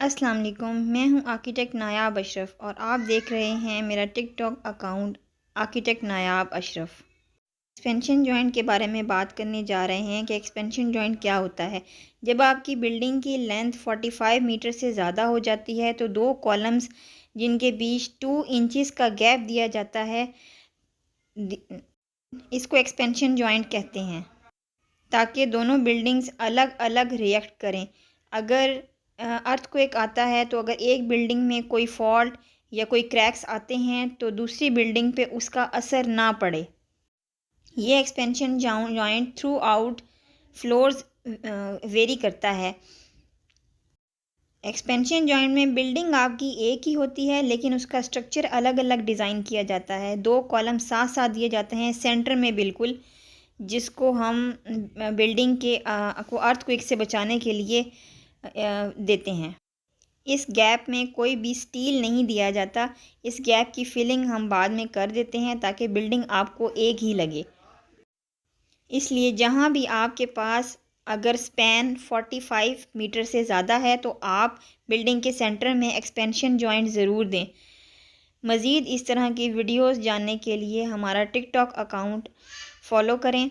अस्सलाम वालेकुम। मैं हूं आर्किटेक्ट नायाब अशरफ और आप देख रहे हैं मेरा टिकटॉक अकाउंट आर्किटेक्ट नायाब अशरफ। एक्सपेंशन जॉइंट के बारे में बात करने जा रहे हैं कि एक्सपेंशन जॉइंट क्या होता है। जब आपकी बिल्डिंग की लेंथ 45 मीटर से ज़्यादा हो जाती है तो दो कॉलम्स जिनके बीच 2 इंचज़ का गैप दिया जाता है, इसको एक्सपेंशन जॉइंट कहते हैं, ताकि दोनों बिल्डिंग्स अलग अलग रिएक्ट करें। अगर अर्थक्वेक आता है तो अगर एक बिल्डिंग में कोई फॉल्ट या कोई क्रैक्स आते हैं तो दूसरी बिल्डिंग पे उसका असर ना पड़े। ये expansion joint through out floors very करता है। एक्सपेंशन जॉइंट में बिल्डिंग आपकी एक ही होती है लेकिन उसका स्ट्रक्चर अलग अलग डिज़ाइन किया जाता है। दो कॉलम साथ साथ दिए जाते हैं सेंटर में बिल्कुल, जिसको हम बिल्डिंग के को अर्थक्वेक से बचाने के लिए देते हैं। इस गैप में कोई भी स्टील नहीं दिया जाता। इस गैप की फिलिंग हम बाद में कर देते हैं ताकि बिल्डिंग आपको एक ही लगे। इसलिए जहाँ भी आपके पास अगर स्पैन 45 मीटर से ज़्यादा है तो आप बिल्डिंग के सेंटर में एक्सपेंशन जॉइंट ज़रूर दें। मज़ीद इस तरह की वीडियोस जानने के लिए हमारा टिकटॉक अकाउंट फ़ॉलो करें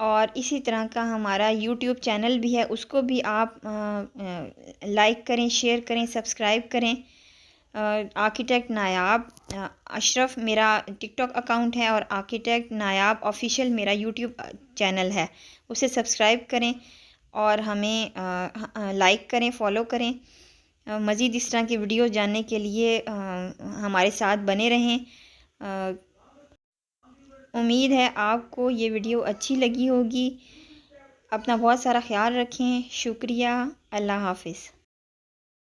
और इसी तरह का हमारा यूट्यूब चैनल भी है, उसको भी आप लाइक करें, शेयर करें, सब्सक्राइब करें। आर्किटेक्ट नायाब अशरफ मेरा टिकटॉक अकाउंट है और आर्किटेक्ट नायाब ऑफिशियल मेरा यूट्यूब चैनल है, उसे सब्सक्राइब करें और हमें लाइक करें, फ़ॉलो करें। मज़ीद इस तरह की वीडियो जानने के लिए हमारे साथ बने रहें। उम्मीद है आपको ये वीडियो अच्छी लगी होगी। अपना बहुत सारा ख्याल रखें। शुक्रिया। अल्लाह हाफ़िज़।